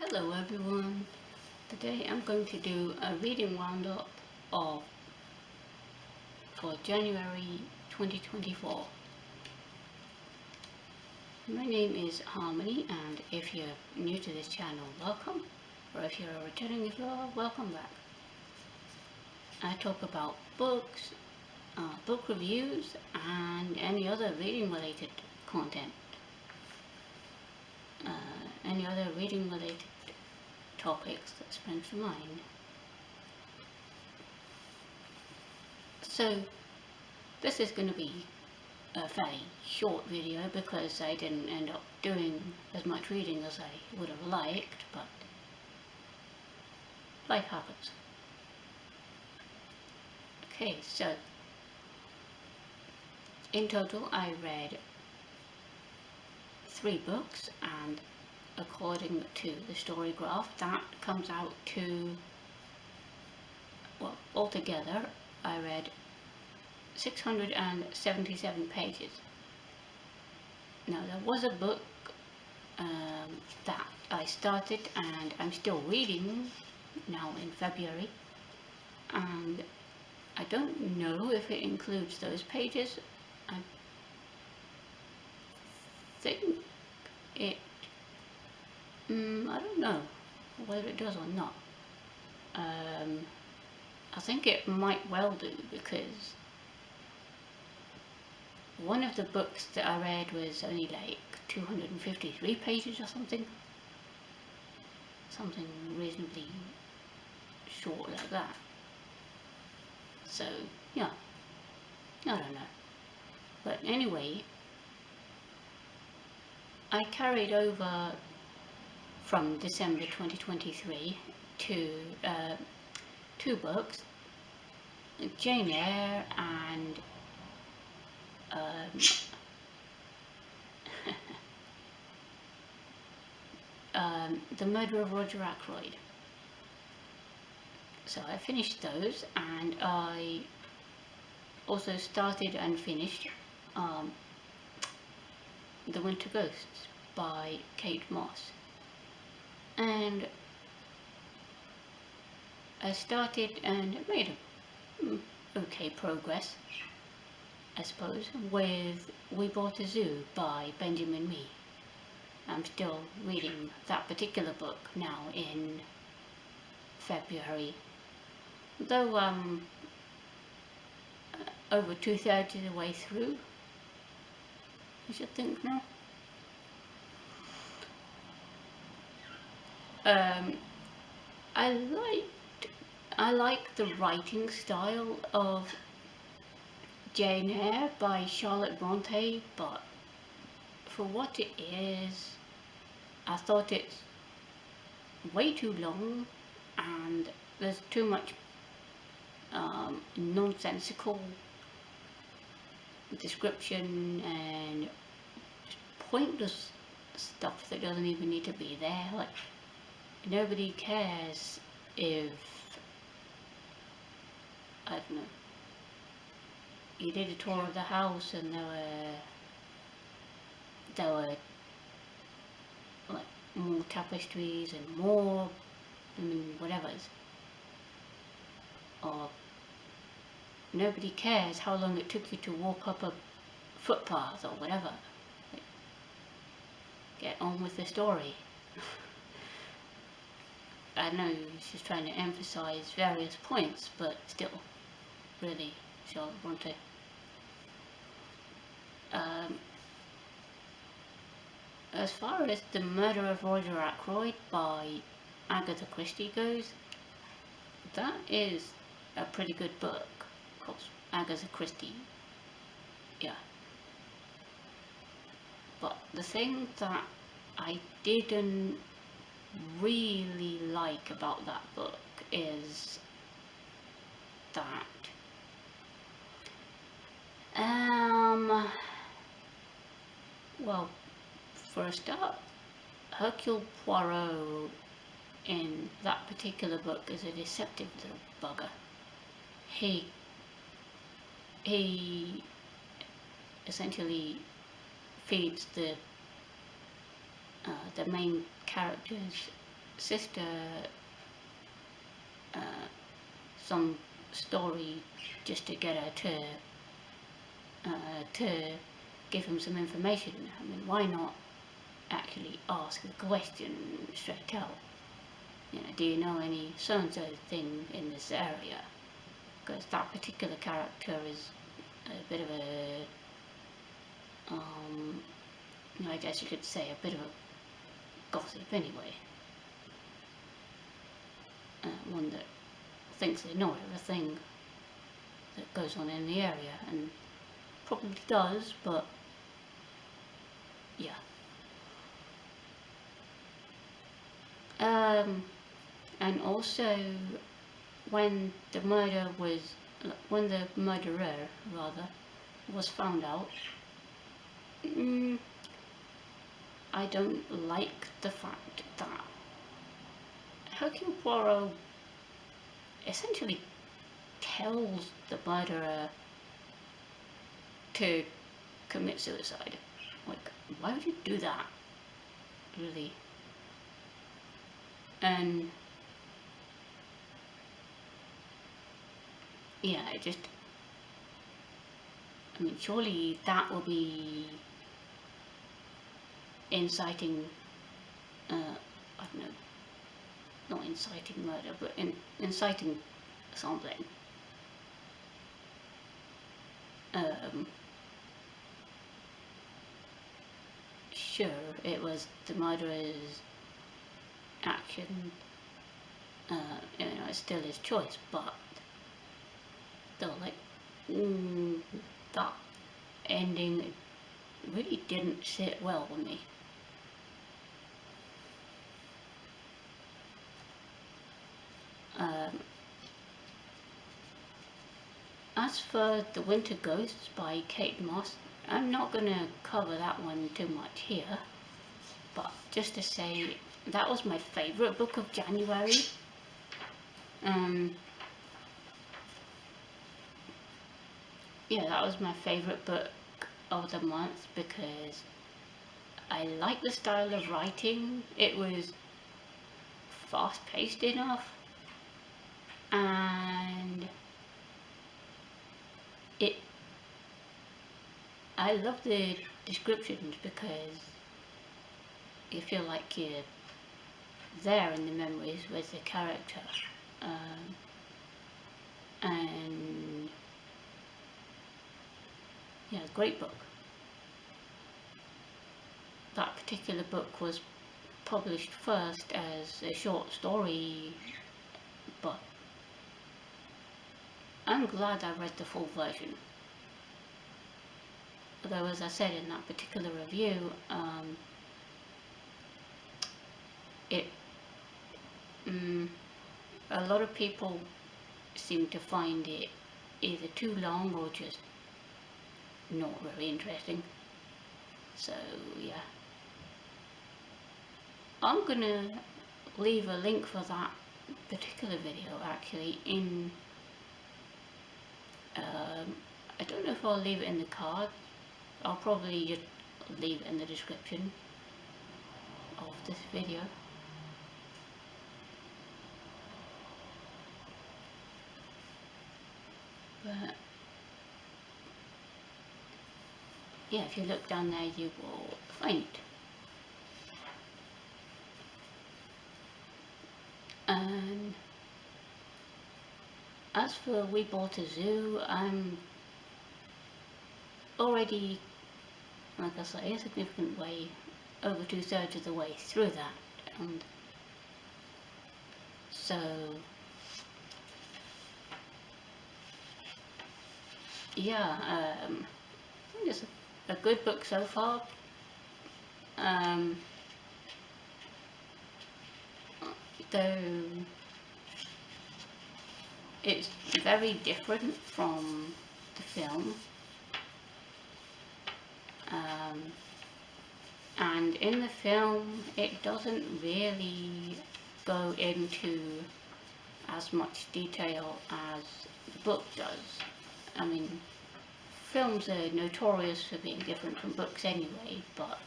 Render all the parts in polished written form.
Hello everyone. Today I'm going to do a reading roundup of for January 2024. My name is Harmony, and if you're new to this channel, welcome, or if you're returning, if you are, welcome back. I talk about books, book reviews, and any other reading related content. Any other reading related topics that springs to mind. So this is going to be a fairly short video because I didn't end up doing as much reading as I would have liked, but life happens. Okay, so in total I read 3 books, and according to the story graph that comes out to, well, altogether I read 677 pages. Now there was a book that I started and I'm still reading now in February, and I don't know if it includes those pages. I think it, I don't know whether it does or not. I think it might well do, because one of the books that I read was only like 253 pages or something reasonably short like that. So yeah, I don't know. But anyway, I carried over from December 2023 to 2 books, Jane Eyre and The Murder of Roger Ackroyd. So I finished those, and I also started and finished The Winter Ghosts by Kate Mosse. And I started and made okay progress, I suppose, with We Bought a Zoo by Benjamin Mee. I'm still reading that particular book now in February, though over 2/3 of the way through, I should think now. I like the writing style of Jane Eyre by Charlotte Bronte, but for what it is, I thought it's way too long, and there's too much nonsensical description and pointless stuff that doesn't even need to be there. Like, nobody cares if, I don't know, you did a tour of the house and there were like more tapestries and more, whatever's, or nobody cares how long it took you to walk up a footpath or whatever. Like, get on with the story. I know she's trying to emphasize various points, but still, really, Charlotte Bronte. As far as The Murder of Roger Ackroyd by Agatha Christie goes, that is a pretty good book. Of course, Agatha Christie, yeah. But the thing that I didn't really like about that book is that well, for a start, Hercule Poirot in that particular book is a deceptive little bugger. He essentially feeds the main character's sister some story just to get her to give him some information. I mean, why not actually ask the question straight out? You know, do you know any so-and-so thing in this area? Because that particular character is a bit of a, I guess you could say a bit of a gossip anyway. One that thinks they know everything that goes on in the area, and probably does, but yeah. And also, when the murderer was found out, I don't like the fact that Hercule Poirot essentially tells the murderer to commit suicide. Like, why would you do that? Really? And yeah, I mean, surely that will be inciting, I don't know, not inciting murder, but inciting something. Sure, it was the murderer's action, it's still his choice, but still, like, that ending really didn't sit well with me. As for The Winter Ghosts by Kate Mosse, I'm not going to cover that one too much here, but just to say that was my favourite book of January. Yeah, that was my favourite book of the month because I like the style of writing. It was fast-paced enough, and I love the descriptions because you feel like you're there in the memories with the character, and yeah, great book. That particular book was published first as a short story, but I'm glad I read the full version. Although, as I said in that particular review, a lot of people seem to find it either too long or just not very interesting. So yeah, I'm gonna leave a link for that particular video actually in I don't know if I'll leave it in the card. I'll probably just leave it in the description of this video. But yeah, if you look down there you will find it. And as for We Bought a Zoo, I'm already, like I say, a significant way, over 2/3 of the way through that, and so yeah, I think it's a good book so far. Though it's very different from the film, and in the film it doesn't really go into as much detail as the book does. I mean, films are notorious for being different from books anyway, but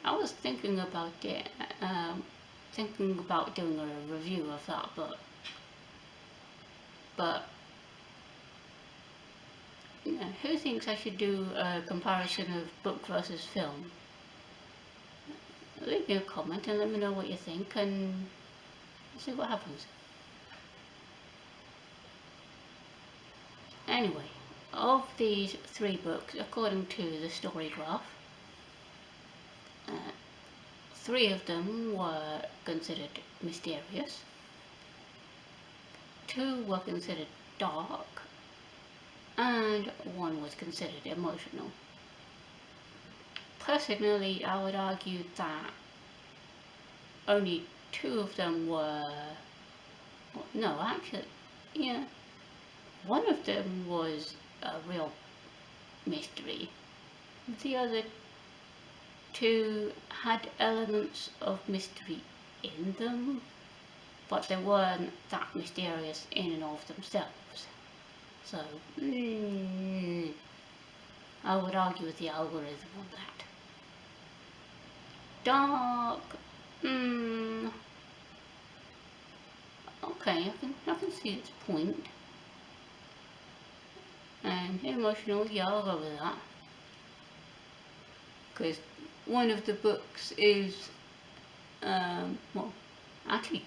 I was thinking about it, thinking about doing a review of that book, but who thinks I should do a comparison of book versus film? Leave me a comment and let me know what you think, and see what happens. Anyway, of these 3 books, according to the story graph, 3 of them were considered mysterious, 2 were considered dark, and 1 was considered emotional. Personally, I would argue that only 2 of them were... No, actually, yeah. 1 of them was a real mystery. The other 2 had elements of mystery in them, but they weren't that mysterious in and of themselves. So, I would argue with the algorithm on that. Dark, okay, I can see its point. And emotional, yeah, I'll go with that. Because one of the books is, well, actually,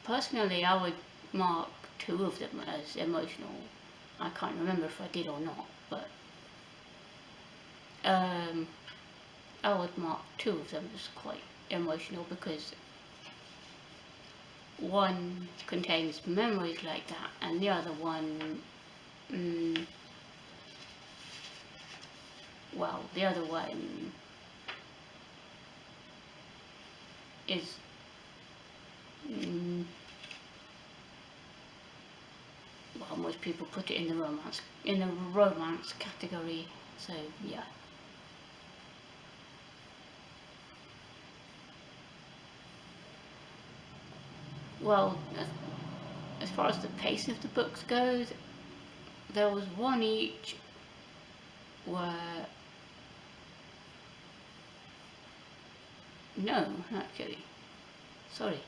personally, I would mark 2 of them as emotional. I can't remember if I did or not, but I would mark 2 of them as quite emotional because one contains memories like that, and the other one, well, the other one is, well, most people put it in the romance category, so yeah. Well, as far as the pace of the books goes, there was one each where... No, actually. Sorry.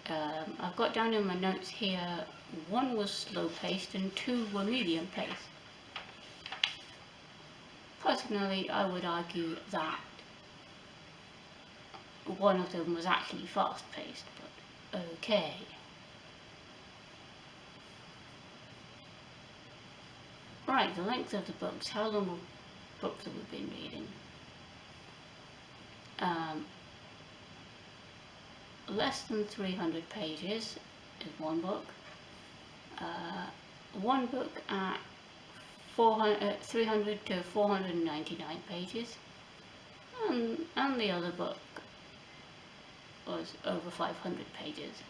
I've got down in my notes here, 1 was slow-paced and 2 were medium-paced. Personally, I would argue that 1 of them was actually fast-paced, but okay. Right, the length of the books. How long of books have we been reading? Less than 300 pages is 1 book. 1 book at 300 to 499 pages, and the other book was over 500 pages.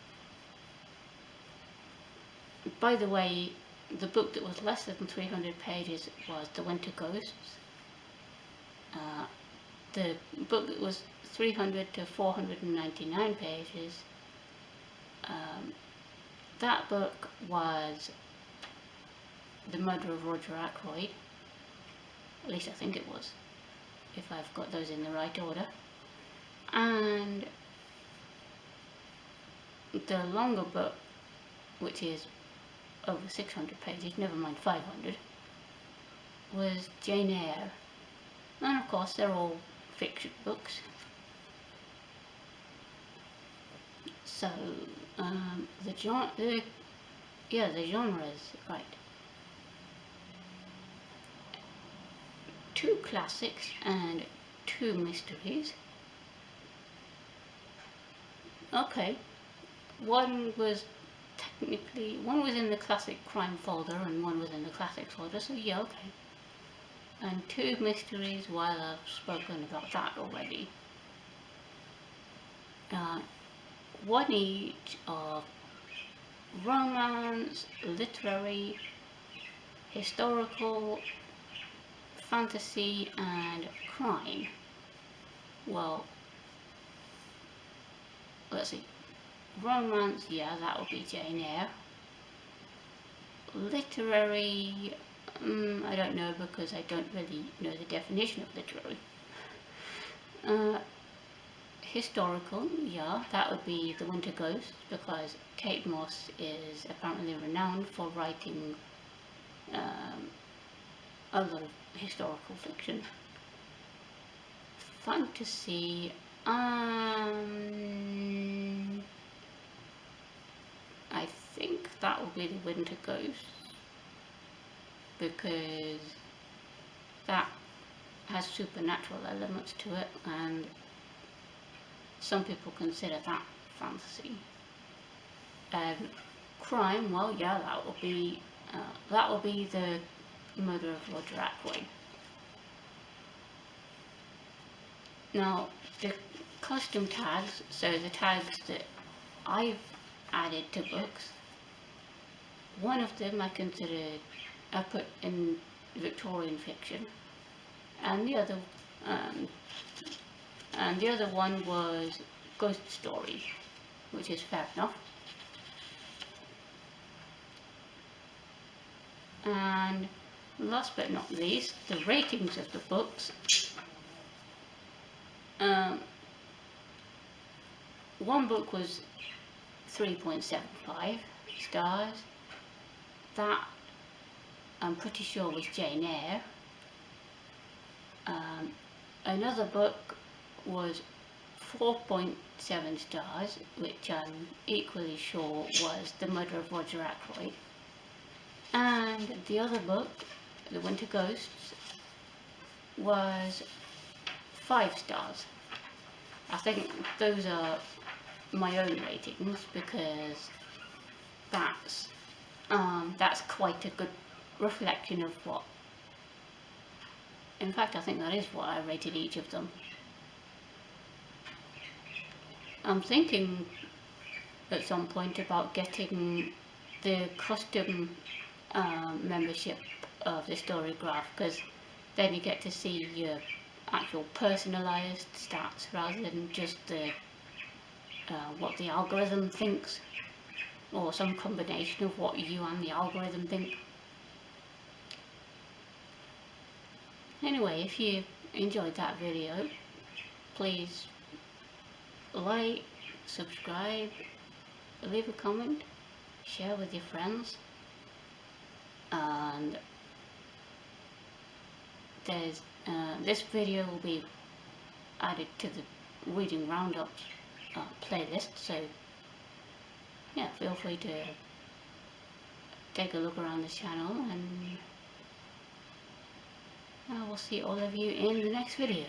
By the way, the book that was less than 300 pages was The Winter Ghosts. The book that was 300 to 499 pages, that book was The Murder of Roger Ackroyd. At least I think it was, if I've got those in the right order. And the longer book, which is over 600 pages, never mind 500, was Jane Eyre. And of course they're all fiction books. So, the genres, right. 2 classics and 2 mysteries. Okay, one was in the classic crime folder and 1 was in the classics folder, so yeah, okay. And 2 mysteries, while I've spoken about that already. 1 each of romance, literary, historical, fantasy, and crime. Well, let's see. Romance, yeah, that would be Jane Eyre. Literary, I don't know, because I don't really know the definition of literary. Historical, yeah, that would be The Winter Ghost, because Kate Mosse is apparently renowned for writing a lot of historical fiction. Fantasy, I think that will be The Winter Ghost, because that has supernatural elements to it, and some people consider that fantasy. And crime, well, yeah, that will be The Murder of Roger Ackroyd. Now, the custom tags, so the tags that I've added to books, one of them I put in Victorian fiction, and the other one was ghost stories, which is fair enough. And last but not least, the ratings of the books. One book was 3.75 stars. That, I'm pretty sure, was Jane Eyre. Another book was 4.7 stars, which I'm equally sure was The Murder of Roger Ackroyd. And the other book, The Winter Ghosts, was 5 stars. I think those are my own ratings, because that's quite a good reflection of what. In fact, I think that is what I rated each of them. I'm thinking at some point about getting the custom membership of the Storygraph, because then you get to see your actual personalised stats rather than just what the algorithm thinks, or some combination of what you and the algorithm think. Anyway, if you enjoyed that video, please like, subscribe, leave a comment, share with your friends, and this video will be added to the Reading Roundups playlist, so yeah, feel free to take a look around the channel, and I will see all of you in the next video.